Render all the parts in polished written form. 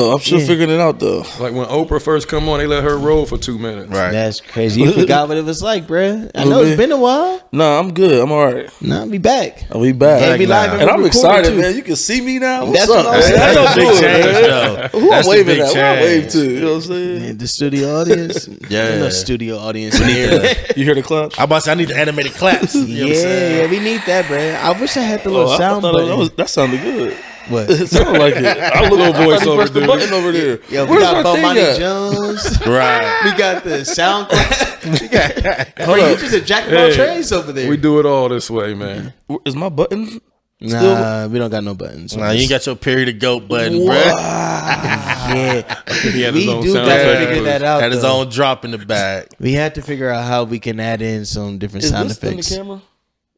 I'm still figuring it out though. Like when Oprah first come on, they let her roll for 2 minutes. Right. That's crazy. You forgot what it was like, bro. I know it's been a while. Nah, I'm good. I'm all right. Nah, I'll be back. I'll be back. And I'm excited, man. You can see me now. What's That's up? what I'm saying. That's a big change, though. Who I'm waving at? Who I wave to? You know what I'm saying? Man, the studio audience. Yeah. No studio audience in here. You hear the claps? I'm about to say I need the animated claps. You know what I'm saying? Yeah, we need that, bro. I wish I had the little sound button. That sounded good. What? It sounded like it. I look Little voice over the button over there. Yo, we Where's got my thing Bomani at? Jones. Right. We got the sound clap. Hold You up. just a jack of all trades over there. We do it all this way, man. Is my button? Nah, we don't got no buttons. Nah, you ain't got your period to go button, bro. Yeah, He had we his own do sound got to effect. figure that out. Had his though. own drop in the bag. We had to figure out how we can add in some different Is sound this effects. in the camera?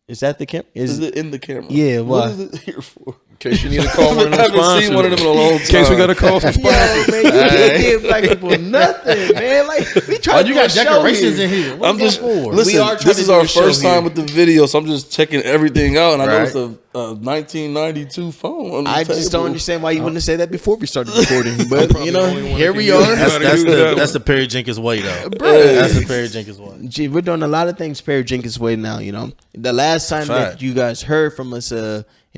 Is that the camera? Is it in the camera? Yeah, why? What is it here for? In case you need to call one of I them haven't sponsors. seen one of them in a long time. In case we got to call some sponsors. Yo, man, you can't give black people nothing, man. Like we try to You do a got show decorations here. in here. What I'm is just that for? listen. We are trying This to is do our a show first time here. with the video, so I'm just checking everything out. And I Right. noticed a 1992 phone. On the I just don't table. understand why you wouldn't say that before we started recording. But you know, here we are. That's the Perry Jenkins way, though. Bruh. That's the Perry Jenkins way. Gee, we're doing a lot of things Perry Jenkins way now. You know, the last time that Fact. you guys heard from us,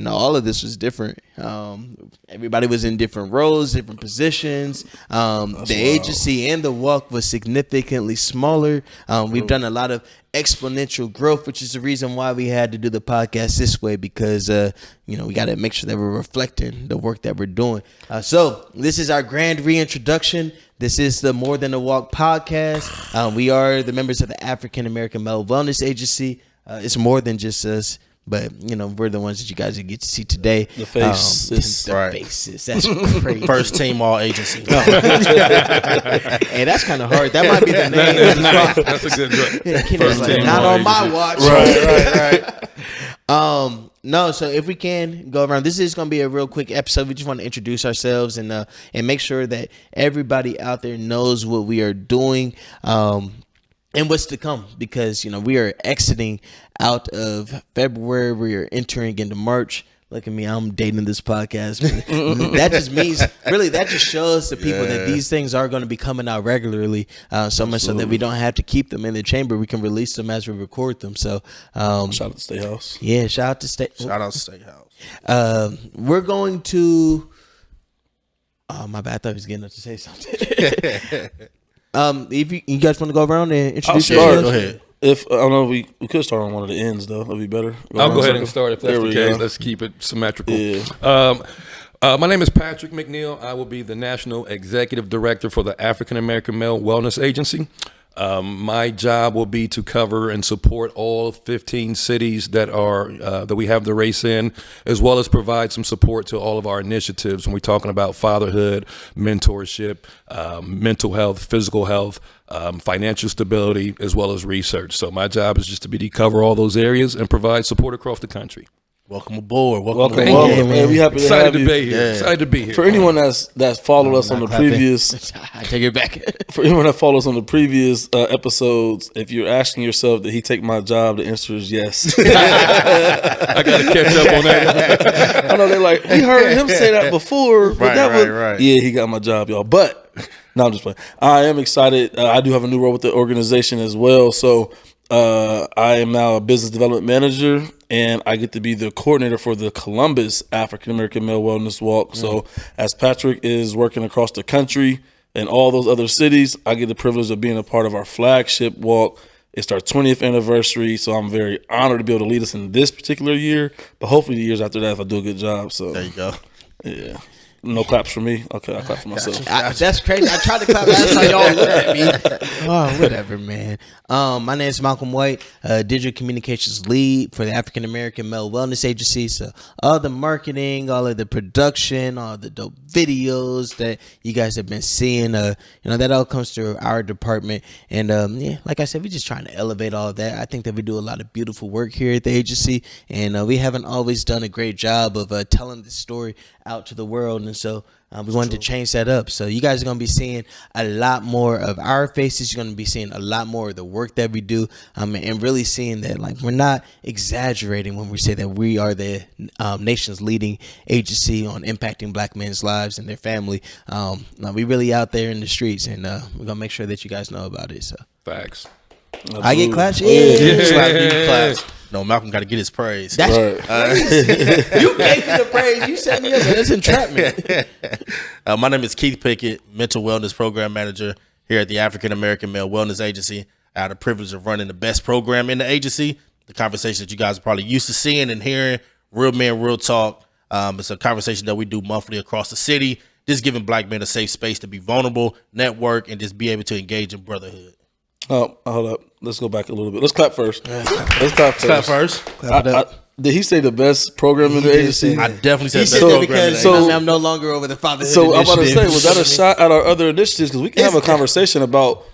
all of this was different. Everybody was in different roles, different positions. The agency and the walk was significantly smaller. We've done a lot of exponential growth, which is the reason why we had to do the podcast this way, because we got to make sure that we're reflecting the work that we're doing. So this is our grand reintroduction. This is the More Than a Walk podcast. We are the members of the African American Male Wellness Agency. It's more than just us. But we're the ones that you guys get to see today. The faces, the right. faces. That's crazy. First team all agency. Hey, that's kind of hard. That might be the name. That's a good drug. Kenneth's like, team not all on my agency. watch. Right. No. So if we can go around, this is going to be a real quick episode. We just want to introduce ourselves and make sure that everybody out there knows what we are doing. And what's to come, because we are exiting out of February, we are entering into March. Look at me, I'm dating this podcast. That just means, really, that just shows the people that these things are going to be coming out regularly, so much so that we don't have to keep them in the chamber. We can release them as we record them. So shout out to State House. Yeah, shout out to State. Shout out to State House. We're going to. Oh my bad! I thought he was getting up to say something. If you guys want to go around and introduce yourselves? Go ahead. If I don't know, we could start on one of the ends though. That'd be better. I'll go ahead and start if that's There the we case. go. Let's keep it symmetrical. Yeah. My name is Patrick McNeil. I will be the National Executive Director for the African American Male Wellness Agency. My job will be to cover and support all 15 cities that are that we have the race in, as well as provide some support to all of our initiatives when we're talking about fatherhood, mentorship, mental health, physical health, financial stability, as well as research. So my job is just to cover all those areas and provide support across the country. Welcome aboard. Welcome, aboard. welcome, man. We happy to Excited have to you. be here. Yeah. Excited to be here. For anyone that's followed us on the previous, I take it back. for anyone that follows on the previous episodes, if you're asking yourself, did he take my job? The answer is yes. I got to catch up on that. I know they're like, we heard him say that before, but Right, that was right. yeah, he got my job, y'all. But no, I'm just playing. I am excited. I do have a new role with the organization as well. So I am now a business development manager, and I get to be the coordinator for the Columbus African American Male Wellness Walk. So as Patrick is working across the country and all those other cities, I get the privilege of being a part of our flagship walk. It's our 20th anniversary, so I'm very honored to be able to lead us in this particular year. But hopefully the years after that, if I do a good job. So There you go. yeah. No claps for me. Okay, I clap for myself. That's crazy. I tried to clap last time. Y'all looked at me. Oh, whatever, man. My name is Malcolm White, digital communications lead for the African American Male Wellness Agency. So all the marketing, all of the production, all the dope videos that you guys have been seeing, that all comes through our department. And like I said, we're just trying to elevate all of that. I think that we do a lot of beautiful work here at the agency, and we haven't always done a great job of telling the story out to the world. And so We wanted to change that up. So you guys are going to be seeing a lot more of our faces. You're going to be seeing a lot more of the work that we do, and really seeing that like we're not exaggerating when we say that we are the nation's leading agency on impacting Black men's lives and their family. We really out there in the streets, and we're going to make sure that you guys know about it. So Facts. Absolutely. I get claps. Claps. No, Malcolm got to get his praise. That's Right. you gave me the praise. You set me up. That's entrapment. My name is Keith Pickett, Mental Wellness Program Manager here at the African American Male Wellness Agency. I had the privilege of running the best program in the agency. The conversation that you guys are probably used to seeing and hearing, real men, real talk. It's a conversation that we do monthly across the city, just giving Black men a safe space to be vulnerable, network, and just be able to engage in brotherhood. Oh, hold up. Let's go back a little bit. Let's clap first. Let's clap first. Clap first. Clap it up. Did he say the best program in the did agency? say I definitely said He best said that program in the because agency. I'm no longer over the fatherhood So I'm about to say, initiative. was that a shot at our other initiatives? Because we can have a conversation about.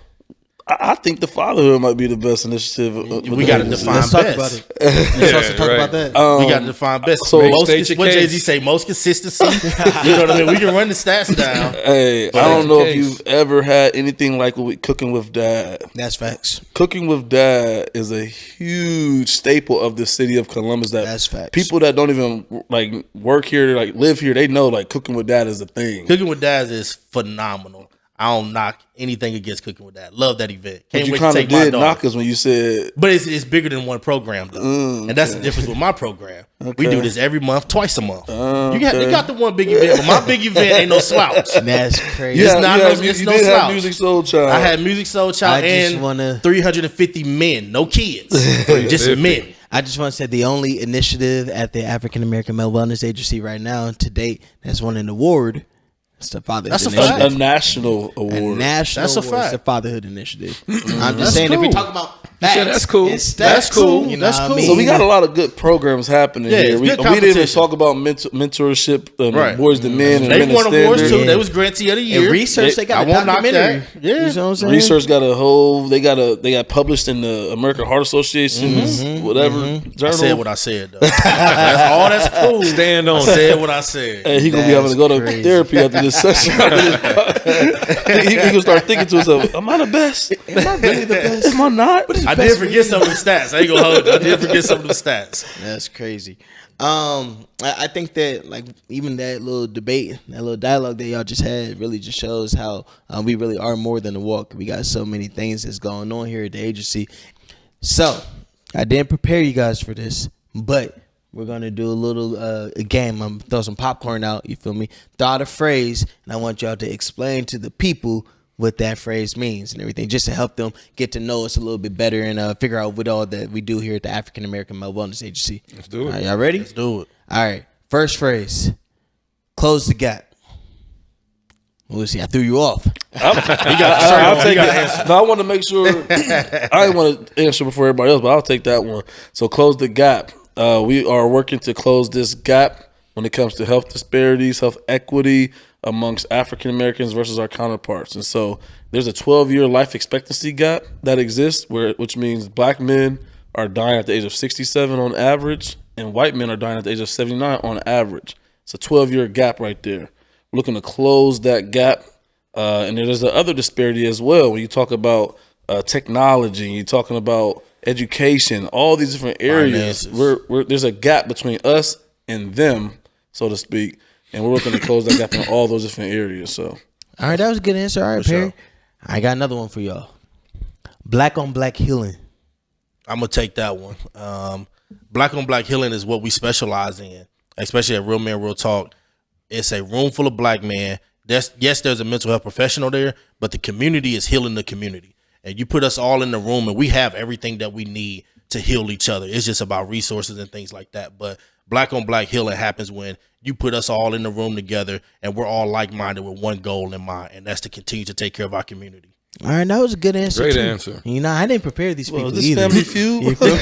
I think the fatherhood might be the best initiative. We got to define Let's talk best. about it. Let's also talk right. about that. We got to define best. so Most, state your what case. Jay-Z say? Most consistency. You know what I mean? We can run the stats down. Hey, I don't know if case. you've ever had anything like Cooking with Dad. That's facts. Cooking with Dad is a huge staple of the city of Columbus. That's facts. People that don't even like work here, like live here, they know like Cooking with Dad is a thing. Cooking with Dads is phenomenal. I don't knock anything against Cooking with Dad. Love that event. But Can't you wait to kind of take my did daughter. knock us when you said But it's bigger than one program, though. And that's the difference with my program. We do this every month, twice a month. You got the one big event, but my big event ain't no slouch. That's crazy. It's not no- it's you no did have slouch. Music Soul Child. I had Music Soul Child I just and wanna- 350 men, no kids, just men. I just want to say the only initiative at the African American Male Wellness Agency right now to date that's won an award. It's the Fatherhood That's a Initiative. fact. a national A award. national That's a award. It's fact. the Fatherhood Initiative. I'm just That's saying, if we cool. talk about facts, said that's cool. and stats, That's cool. You know That's what I cool. mean? So we got a lot of good programs happening Yeah, here. it's We good didn't even competition. talk about mentorship, Right. boys to men, and They men won in awards too. standard. They was grantee of the year. And research, they I got a won't knock documentary. that. Yeah. You know what I'm saying? Research got a whole. They got published in the American Heart Association's whatever I journal. said what I said, though. That's all. That's cool. Stand I on said what I said. Hey, he gonna be having to go to That's therapy after this session. he gonna start thinking to himself, "Am I the best? Am I really the best? Am I not?" I did forget some of the stats. I ain't gonna hold you. I did forget some of the stats. That's crazy. I think that like even that little debate, that little dialogue that y'all just had, really just shows how we really are more than a walk. We got so many things that's going on here at the agency. So I didn't prepare you guys for this, but we're gonna do a little a game. I'm gonna throw some popcorn out. You feel me? Throw out a phrase, and I want y'all to explain to the people what that phrase means and everything, just to help them get to know us a little bit better and figure out what all that we do here at the African American Male Wellness Agency. Let's do it. All right, y'all ready? Let's do it. All right. First phrase. Close the gap. We'll see. I threw you off. I'll take it. No, I want to make sure. I didn't want to answer before everybody else, but I'll take that one. So close the gap. We are working to close this gap when it comes to health disparities, health equity amongst African Americans versus our counterparts. And so there's a 12-year life expectancy gap that exists, which means Black men are dying at the age of 67 on average, and white men are dying at the age of 79 on average. It's a 12-year gap right there. We're looking to close that gap. And there's the other disparity as well. When you talk about technology, you're talking about education, all these different areas. There's a gap between us and them, so to speak. And we're looking to close that gap in all those different areas. So, All right, that was a good answer. All right, Perry. sure. I got another one for y'all. Black on black healing. I'm gonna take that one. Black on black healing is what we specialize in, especially at Real Men Real Talk. It's a room full of Black men. Yes, there's a mental health professional there, but the community is healing the community. And you put us all in the room, and we have everything that we need to heal each other. It's just about resources and things like that. But Black on black healing happens when you put us all in the room together, and we're all like-minded with one goal in mind, and that's to continue to take care of our community. All right, that was a good answer. Great too. answer. You know, I didn't prepare these people is this either. Family Feud? You feel me?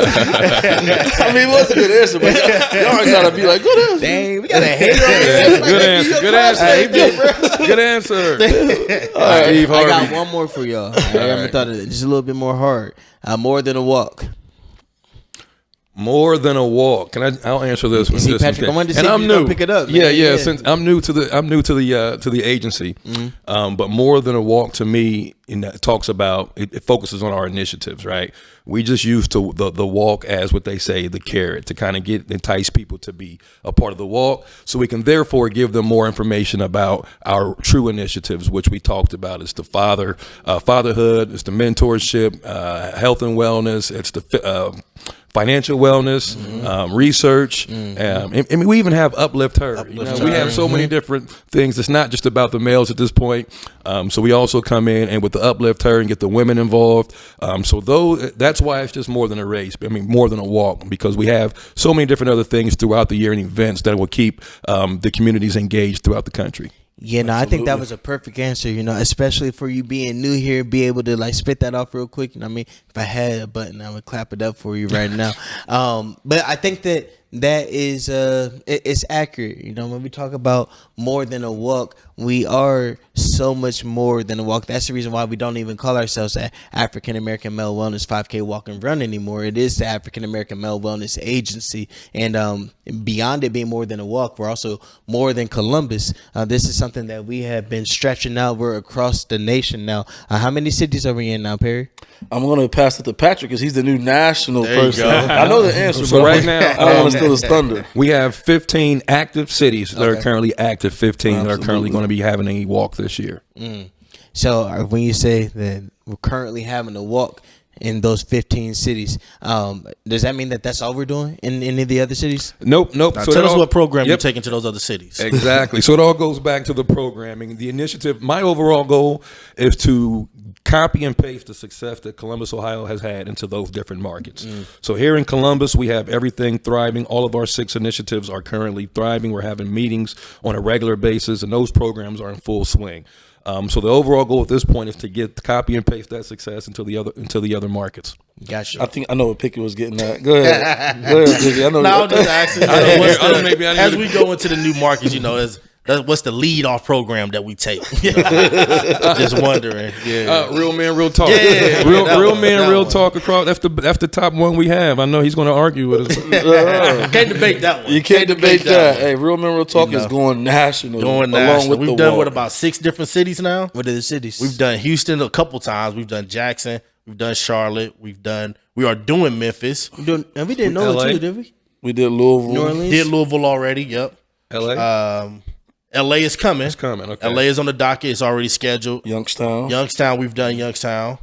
I mean, it was a good answer, but y'all gotta be like, good answer. Dang, we got a hater on here. Good answer. Good answer. Good answer. All right, Steve I got Harvey. one more for y'all. All right, I'm gonna thought of it just a little bit more hard. More than a walk. More than a walk. I'll answer this one. See, Patrick, I wanted to see and if I'm you new. gonna pick it up. Yeah, Man. yeah. Since I'm new to the agency, but more than a walk to me, it talks about it focuses on our initiatives. Right. We just use the walk as what they say, the carrot, to kind of entice people to be a part of the walk, so we can therefore give them more information about our true initiatives, which we talked about. It's the fatherhood, it's the mentorship, health and wellness, it's the financial wellness, research, and we even have Uplift Her. We have so many different things. It's not just about the males at this point. So we also come in and with the Uplift Her and get the women involved. That's why it's just more than a race. I mean, more than a walk, because we have so many different other things throughout the year and events that will keep the communities engaged throughout the country. Yeah, no, I think that was a perfect answer, especially for you being new here, be able to like spit that off real quick. I mean, if I had a button, I would clap it up for you right now. But I think that is it's accurate. When we talk about more than a walk, we are so much more than a walk. That's the reason why we don't even call ourselves the African American Male Wellness 5K Walk and Run anymore. It is the African American Male Wellness Agency, and beyond it being more than a walk, we're also more than Columbus. This is something that we have been stretching out. We're across the nation now. How many cities are we in now, Perry? I'm going to pass it to Patrick because he's the new national There you person. go. I know the answer, So but right now, I don't want to steal his thunder. We have 15 active cities that are Okay. currently active, 15 that are currently Absolutely. going to be having a walk this year. So when you say that we're currently having a walk in those 15 cities, does that mean that that's all we're doing in any of the other cities? Nope. Now, So tell that us all- what program you're Yep. taking to those other cities. Exactly. So it all goes back to the programming. The initiative, my overall goal is to copy and paste the success that Columbus, Ohio has had into those different markets. So here in Columbus, we have everything thriving. All of our 6 initiatives are currently thriving. We're having meetings on a regular basis, and those programs are in full swing. So the overall goal at this point is to copy and paste that success into the other markets. Gotcha. I think I know what Pickett was getting at. Go ahead. Go ahead, Pickett. I know. No, I'm just asking. As need we go into the new markets, what's the lead off program that we take? Just wondering. Yeah. Real man, real talk. Yeah, real that real one, man, that real one. talk across. That's the top one we have. I know he's going to argue with us. Can't debate that one. You can't debate that. one. Hey, Real Men Real Talk is going national. Going along national. with We've the done walk. about 6 different cities now. What are the cities? We've done Houston a couple times. We've done Jackson. We've done Charlotte. We are doing Memphis. we didn't know LA? it too, did we? We did Louisville. New Orleans. Did Louisville already. Yep. LA. LA is coming. It's coming. Okay. LA is on the docket. It's already scheduled. Youngstown. Youngstown, we've done Youngstown.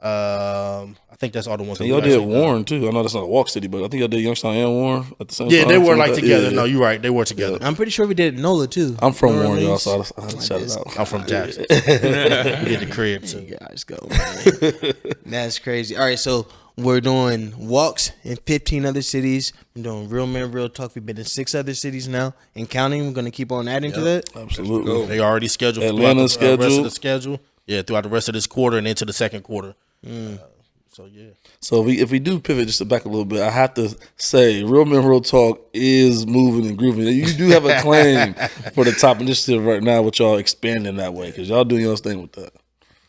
I think that's all the ones. And that y'all we've did actually done. Warren too. I know that's not a walk city, but I think y'all did Youngstown and Warren at the same time. Yeah, they were something like that. together. Yeah. No, you're right. They were together. I'm pretty sure we did NOLA too. I'm from New Warren, y'all, Orleans. so I had to shout it out. I'm from Jackson. We did the crib too. You guys go, man. That's crazy. All right, so we're doing walks in 15 other cities. We're doing Real Men Real Talk. We've been in 6 other cities now and counting. We're going to keep on adding to that. Absolutely. They already scheduled Atlanta's throughout the rest of scheduled. the schedule. Yeah, throughout the rest of this quarter and into the second quarter. So yeah, So if we do pivot just to back a little bit, I have to say Real Men Real Talk is moving and grooving. You do have a claim for the top initiative right now, with y'all expanding that way because y'all doing your thing with that.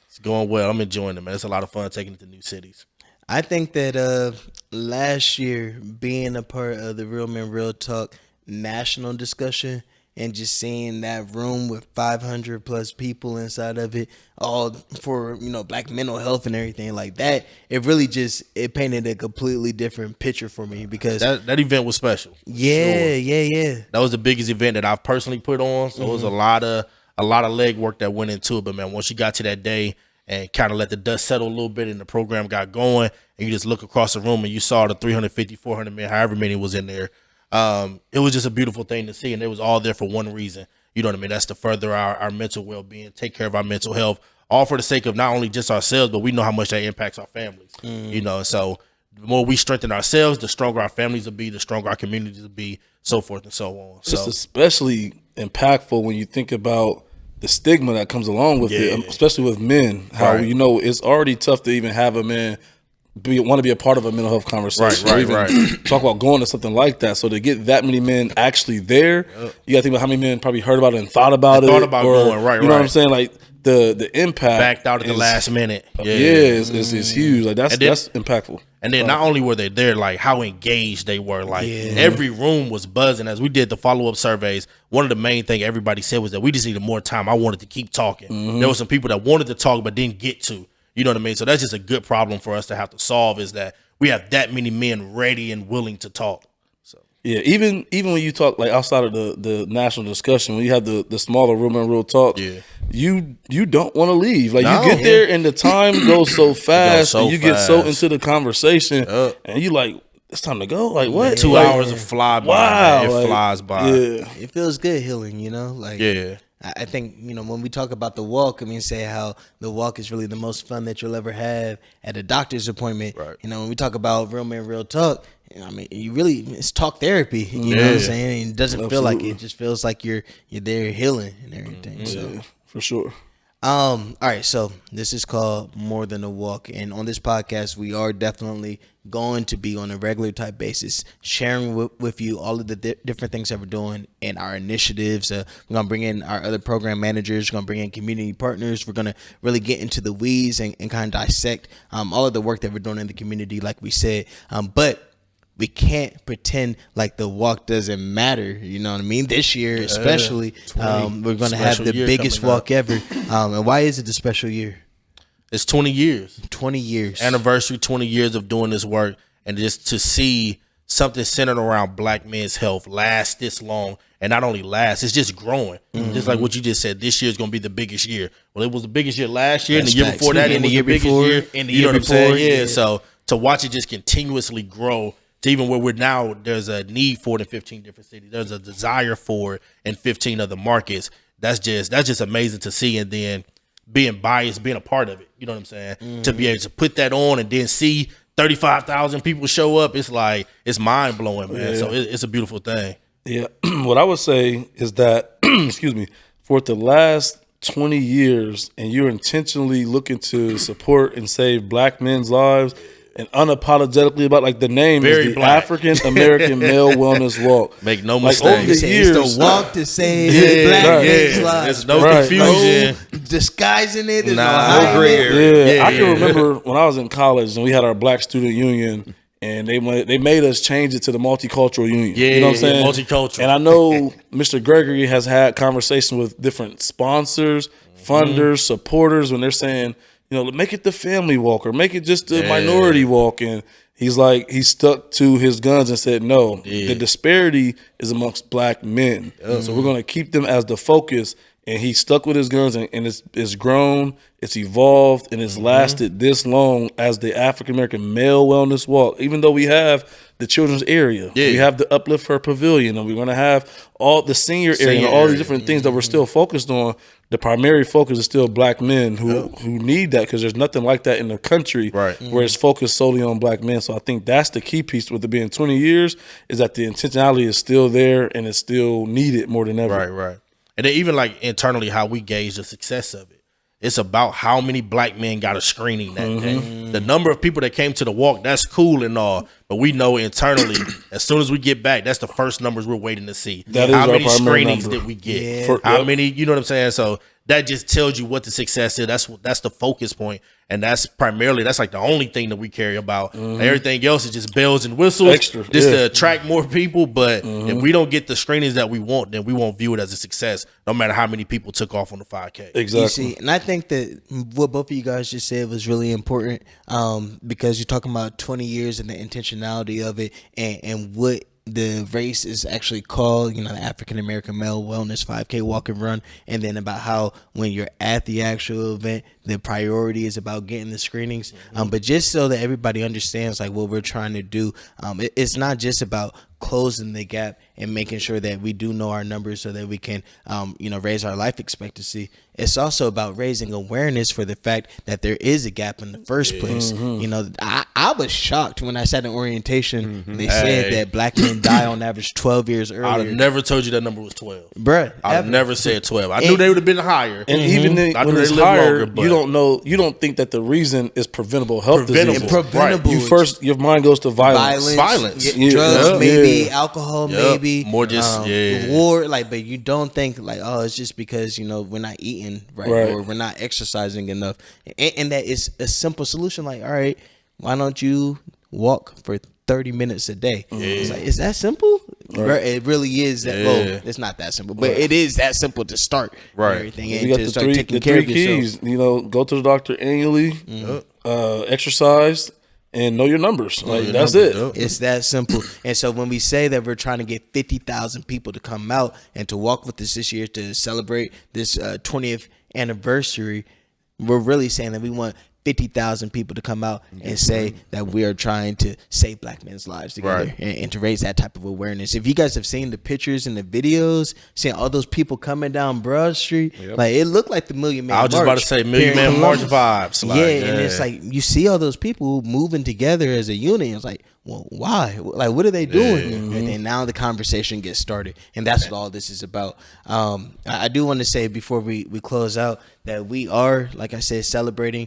it's going well. I'm enjoying it, man. It's a lot of fun taking it to new cities. I think that last year being a part of the Real Men Real Talk national discussion and just seeing that room with 500 plus people inside of it, all for Black mental health and everything like that, it really it painted a completely different picture for me because That event was special. yeah. That was the biggest event that I've personally put on. So it was a lot of legwork that went into it. But man, once you got to that day and kind of let the dust settle a little bit and the program got going, and you just look across the room and you saw the 350, 400 men, however many was in there. It was just a beautiful thing to see, and it was all there for one reason. You know what I mean? That's to further our mental well-being, take care of our mental health, all for the sake of not only just ourselves, but we know how much that impacts our families. So the more we strengthen ourselves, the stronger our families will be, the stronger our communities will be, so forth and so on. It's So especially impactful when you think about the stigma that comes along with it, especially with men. How Right. it's already tough to even have a man want to be a part of a mental health conversation. Right, or even right. talk about going to something like that. So to get that many men actually there, you got to think about how many men probably heard about it and thought about it. thought about or, going, right, You know what I'm right. saying? Like the impact backed out at the is- last minute. is huge. Like that's And then- that's impactful. And then not only were they there, like how engaged they were. Like every room was buzzing. As we did the follow-up surveys, one of the main things everybody said was that we just needed more time. I wanted to keep talking. There were some people that wanted to talk but didn't get to. You know what I mean? So that's just a good problem for us to have to solve, is that we have that many men ready and willing to talk. So Yeah, even when you talk like outside of the national discussion, when you have the smaller room and real talk, you don't want to leave. Like you get there and the time goes so fast, and you get so into the conversation, and you like, it's time to go. Like what? 2 hours of fly by. Wow, It like, flies by. Yeah, It feels good healing, you know? Like I think, you know, when we talk about the walk, I mean, say how the walk is really the most fun that you'll ever have at a doctor's appointment. Right. You know, when we talk about real man, real talk, I mean, it's talk therapy. You know what I'm saying? It doesn't feel like it. It just feels like you're there healing and everything. So for sure. all right, so this is called More Than a Walk, and on this podcast we are definitely going to be on a regular type basis sharing with you all of the different things that we're doing and our initiatives. We're gonna bring in our other program managers, we're gonna bring in community partners, we're gonna really get into the weeds and kind of dissect all of the work that we're doing in the community, like we said, but we can't pretend like the walk doesn't matter. You know what I mean? This year, especially, we're going to have the biggest walk ever. And why is it the special year? It's 20 years. 20 years. Anniversary, 20 years of doing this work. And just to see something centered around black men's health last this long, and not only last, it's just growing. Just like what you just said, this year is going to be the biggest year. Well, it was the biggest year last year, and the year before that, it was the biggest year. And the year before, yeah. So to watch it just continuously grow, to even where we're now, there's a need for it in 15 different cities. There's a desire for it in 15 other markets. That's just amazing to see. And then being biased, being a part of it, you know what I'm saying? To be able to put that on and then see 35,000 people show up, it's like, it's mind blowing, man. So it's a beautiful thing. Yeah. What I would say is that, excuse me, for the last 20 years, and you're intentionally looking to support and save black men's lives, and unapologetically about, like, the name Very is the black. African American Male Wellness Walk. Make no Like, mistake. over the It's years, the walk to save black men's lives. There's no Right. confusion. No disguising it. There's no Nah, hiding no gray it. area. Yeah, I can remember when I was in college and we had our Black Student Union, and they made us change it to the Multicultural Union. Yeah, you know what I'm saying? multicultural. And I know Mr. Gregory has had conversations with different sponsors, funders, supporters, when they're saying, you know, make it the family walk or make it just the minority walk. And he's like, he stuck to his guns and said, no, the disparity is amongst black men. So we're going to keep them as the focus. And he stuck with his guns, and it's grown, it's evolved, and it's lasted this long as the African American Male Wellness Walk. Even though we have the children's area, we have the Uplift Her Pavilion, and we're going to have all the senior area, and all these different things that we're still focused on. The primary focus is still black men who need that, because there's nothing like that in the country where it's focused solely on black men. So I think that's the key piece with it being 20 years, is that the intentionality is still there and it's still needed more than ever. Right. And then even like internally, how we gauge the success of it. It's about how many black men got a screening that day. The number of people that came to the walk, that's cool and all, but we know internally, as soon as we get back, that's the first numbers we're waiting to see. That is how our many primary screenings number. did we get? Yeah. How many, you know what I'm saying? So that just tells you what the success is. That's the focus point. And that's like the only thing that we care about. Everything else is just bells and whistles, Extra, just to attract more people. But if we don't get the screenings that we want, then we won't view it as a success, no matter how many people took off on the 5K. Exactly. You see, and I think that what both of you guys just said was really important, because you're talking about 20 years and the intentionality of it, and what the race is actually called, you know, the African American Male Wellness 5K Walk and Run, and then about how when you're at the actual event, the priority is about getting the screenings. But just so that everybody understands like what we're trying to do, it's not just about closing the gap and making sure that we do know our numbers so that we can, raise our life expectancy. It's also about raising awareness for the fact that there is a gap in the first place. You know, I was shocked when I sat in orientation. They said that black men die on average 12 years earlier. I'd have never told you that number was 12. Bruh, I'd have never said 12. I knew they would have been higher. And even I when knew it's they live higher, longer, but- you don't think that the reason is preventable health diseases. Preventable. Your mind goes to violence. Violence. Yeah, drugs, Yeah. maybe alcohol, maybe more just war. Like, but you don't think like, oh, it's just because we're not eating right. Or we're not exercising enough, and that is a simple solution. Like, all right, why don't you walk for 30 minutes a day. It's like, is that simple? Right. It really is that. Well, it's not that simple, but it is that simple to start everything and you got to the start three, taking the care three of yourself. keys. You know, go to the doctor annually, exercise, and know your numbers. Like that's it. It's that simple. And so when we say that we're trying to get 50,000 people to come out and to walk with us this year to celebrate this 20th anniversary, we're really saying that we want 50,000 people to come out and say that we are trying to save black men's lives together and to raise that type of awareness. If you guys have seen the pictures and the videos, seeing all those people coming down Broad Street, like it looked like the Million Man March. I was just about to say Million Man March vibes. Like, and it's like you see all those people moving together as a unit. It's like, well, why? Like, what are they doing? And then now the conversation gets started, and that's what all this is about. I do want to say before we close out that we are, like I said, celebrating.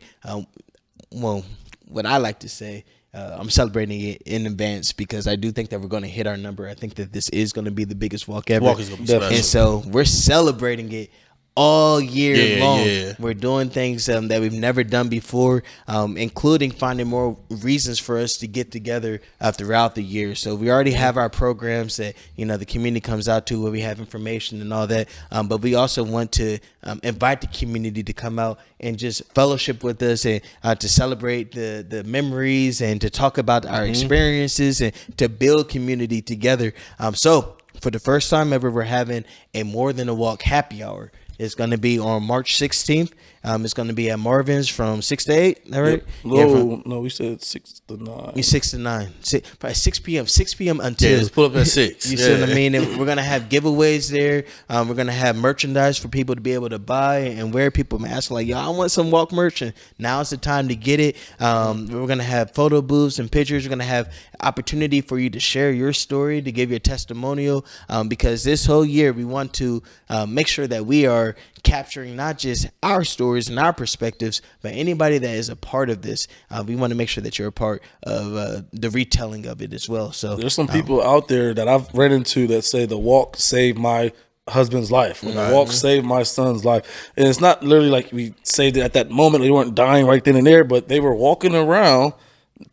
Well, what I like to say, I'm celebrating it in advance because I do think that we're going to hit our number. I think that this is going to be the biggest walk ever. Walk is gonna be special. And so we're celebrating it all year long. We're doing things that we've never done before, including finding more reasons for us to get together throughout the year. So we already have our programs that the community comes out to where we have information and all that, but we also want to invite the community to come out and just fellowship with us and to celebrate the memories and to talk about our experiences and to build community together. So for the first time ever, we're having a More Than a Walk happy hour. It's going to be on March 16th. It's going to be at Marvin's from 6 to 8. All right? No, we said 6 to 9. 6 to 9. 6 p.m. 6 p.m. until. Yeah, let's pull up at 6. You see what I mean? And we're going to have giveaways there. We're going to have merchandise for people to be able to buy and wear. People may ask, like, yo, I want some walk merch. And now's the time to get it. We're going to have photo booths and pictures. We're going to have opportunity for you to share your story, to give your testimonial. Because this whole year, we want to make sure that we are capturing not just our stories and our perspectives, but anybody that is a part of this. We want to make sure that you're a part of the retelling of it as well. So there's some people out there that I've ran into that say the walk saved my husband's life, or the walk saved my son's life. And it's not literally like we saved it at that moment. They weren't dying right then and there, but they were walking around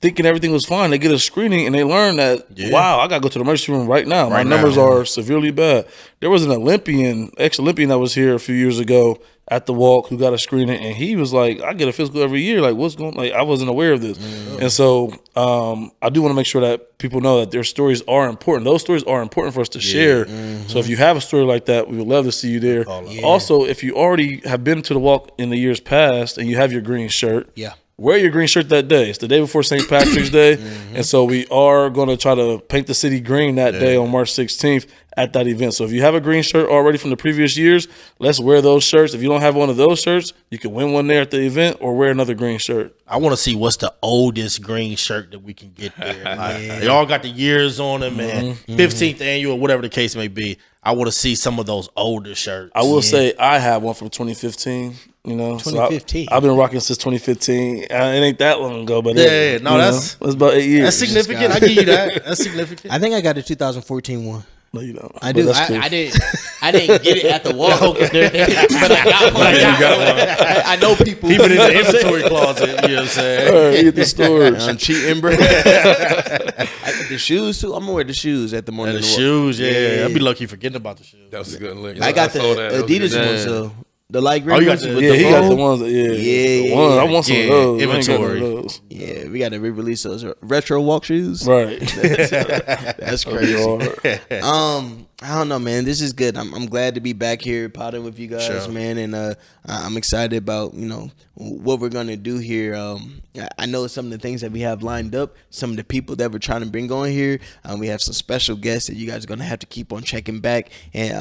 thinking everything was fine. They get a screening and they learn that, wow, I got to go to the emergency room right now. My numbers are severely bad. There was an ex-Olympian that was here a few years ago at the walk who got a screening, and he was like, I get a physical every year. Like, what's going on? Like, I wasn't aware of this. And so I do want to make sure that people know that their stories are important. Those stories are important for us to share. So if you have a story like that, we would love to see you there. Also, if you already have been to the walk in the years past and you have your green shirt, wear your green shirt that day. It's the day before St. Patrick's Day. And so we are going to try to paint the city green that day on March 16th at that event. So if you have a green shirt already from the previous years, let's wear those shirts. If you don't have one of those shirts, you can win one there at the event or wear another green shirt. I want to see what's the oldest green shirt that we can get there. Like, they all got the years on them, man. 15th annual, whatever the case may be. I want to see some of those older shirts. I will say I have one from 2015. 2015. So I've been rocking since 2015. It ain't that long ago, but that's about 8 years. That's significant. I give you that. That's significant. I think I got a 2014 one. No, you don't. I do. I didn't get it at the walk, but I got one. I know people. Keep it in the inventory closet. You know what I'm saying? All right, hit the storage. I'm cheating, bro. The shoes too. I'm gonna wear the shoes at the morning. The shoes, yeah. I'd be lucky forgetting about the shoes. That was a good look. I got the Adidas ones though. The light green ones. He got the ones. Yeah. I want some of those. Inventory. Those. Yeah, we got to re-release those retro walk shoes. Right. That's crazy. I don't know, man. This is good. I'm glad to be back here potting with you guys, man, and I'm excited about what we're gonna do here. I know some of the things that we have lined up, some of the people that we're trying to bring on here. We have some special guests that you guys are gonna have to keep on checking back, and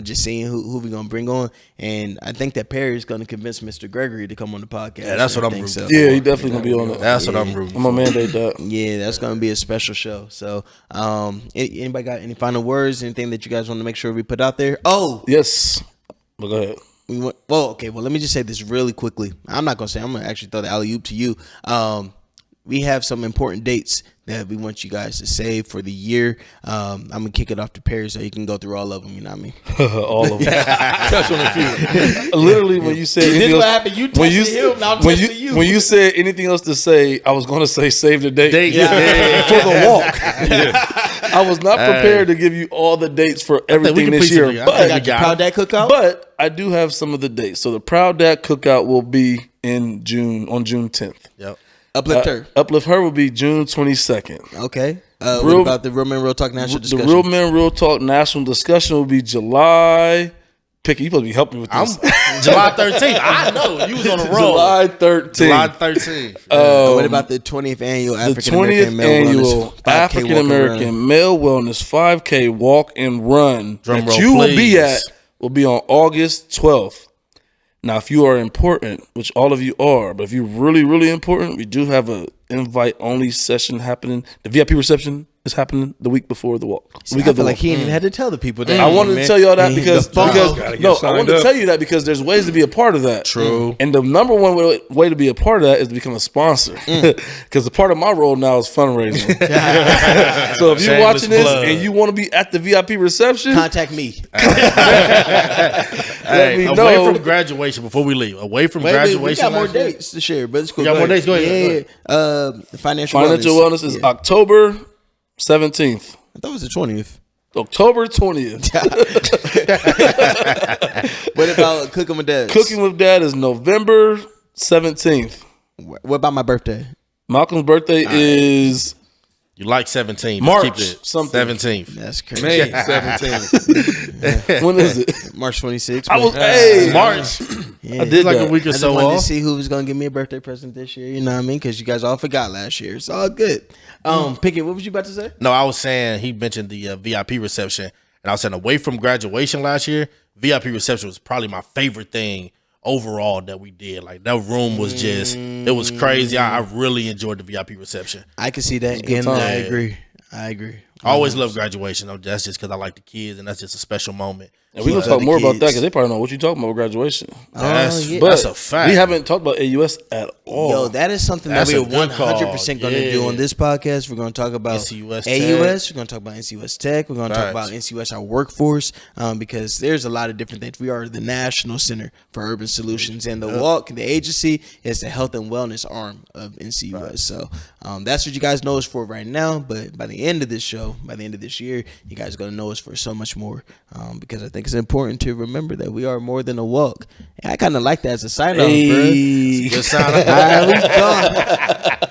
just seeing who we're gonna bring on. And I think that Perry is gonna convince Mr. Gregory to come on the podcast. Yeah, that's what I'm rooting for. Yeah, he definitely gonna be on it. That's what I'm rooting for. I'm gonna mandate that. Yeah, that's gonna be a special show. So, anybody got any final words? Anything that you guys want to make sure we put out there? Oh, yes. But go ahead. Well, let me just say this really quickly. I'm not gonna say. I'm gonna actually throw the alley-oop to you. we have some important dates that we want you guys to save for the year. I'm gonna kick it off to Perry so you can go through all of them. You know what I mean? All of them. Touch on a few. Literally, when you said This anything is what else, happened. You touched him. Now I'm touching you. when you said anything else to say, I was going to say save the date for the walk. I was not prepared to give you all the dates for everything this year, Got your Proud Dad cookout. but I do have some of the dates. So the Proud Dad cookout will be in June, on June 10th. Yep. Uplift her. Uplift Her will be June 22nd. Okay. What about the Real Men Real Talk National Discussion? The Real Men Real Talk National Discussion will be July. Picky, you supposed to be helping me with this. July 13th. I know you was on the road. July 13th. July 13th. What about the 20th annual The African 20th American Male annual Wellness 5K African walk and American run? Male Wellness 5K Walk and Run Drum that roll, you will be please. at will be on August 12th. Now, if you are important, which all of you are, but if you're really, really important, we do have a invite-only session happening. The VIP reception is happening the week before the walk. The week I of the feel like walk. he ain't even had to tell the people that. I wanted to tell y'all that because Gotta get I signed wanted to up. tell you that because there's ways to be a part of that. True. And the number one way to be a part of that is to become a sponsor. Because a part of my role now is fundraising. So if you're Shameless watching this plug. and you want to be at the VIP reception, Contact me. let me know. Away from graduation before we leave. Away from graduation. We got more last year. dates to share, but it's cool. You got Go more ahead. dates? Go ahead. Yeah. The financial Wellness is October 17th. I thought it was the 20th. October 20th. What about Cooking with Dad? Cooking with Dad is November 17th. What about my birthday? Malcolm's birthday is You like 17. March Let's keep it something. 17th. That's crazy. May 17th. when is it? March 26th. I was hey March. Yeah. I did Like that. a week or I just so wanted to off. see who was going to give me a birthday present this year. You know what I mean? Because you guys all forgot last year. It's all good. Pickett, what was you about to say? No, I was saying he mentioned the VIP reception, and I was saying away from graduation last year, VIP reception was probably my favorite thing overall that we did. Like that room was just, it was crazy. I really enjoyed the VIP reception. I can see that, good and time. I agree. I always love graduation. That's just because I like the kids, and that's just a special moment. And we're going to Love talk the more about that kids. because they probably know what you're talking about with graduation. That's, yeah. that's a fact. We haven't talked about AUS at all. Yo, that is something That's that a we're good call. 100% going to do Yeah. on this podcast. We're going to talk about NCUS AUS. Tech. We're going to talk about NCUS Tech. We're going to talk Facts. about NCUS, our workforce, because there's a lot of different things. We are the National Center for Urban Solutions, and the walk, the agency, is the health and wellness arm of NCUS. So that's what you guys know us for right now. But by the end of this show, by the end of this year, you guys are going to know us for so much more, because I think it's important to remember that we are more than a walk. And I kind of like that as a sign off, bro. Hey. Good sign. All right, we gone.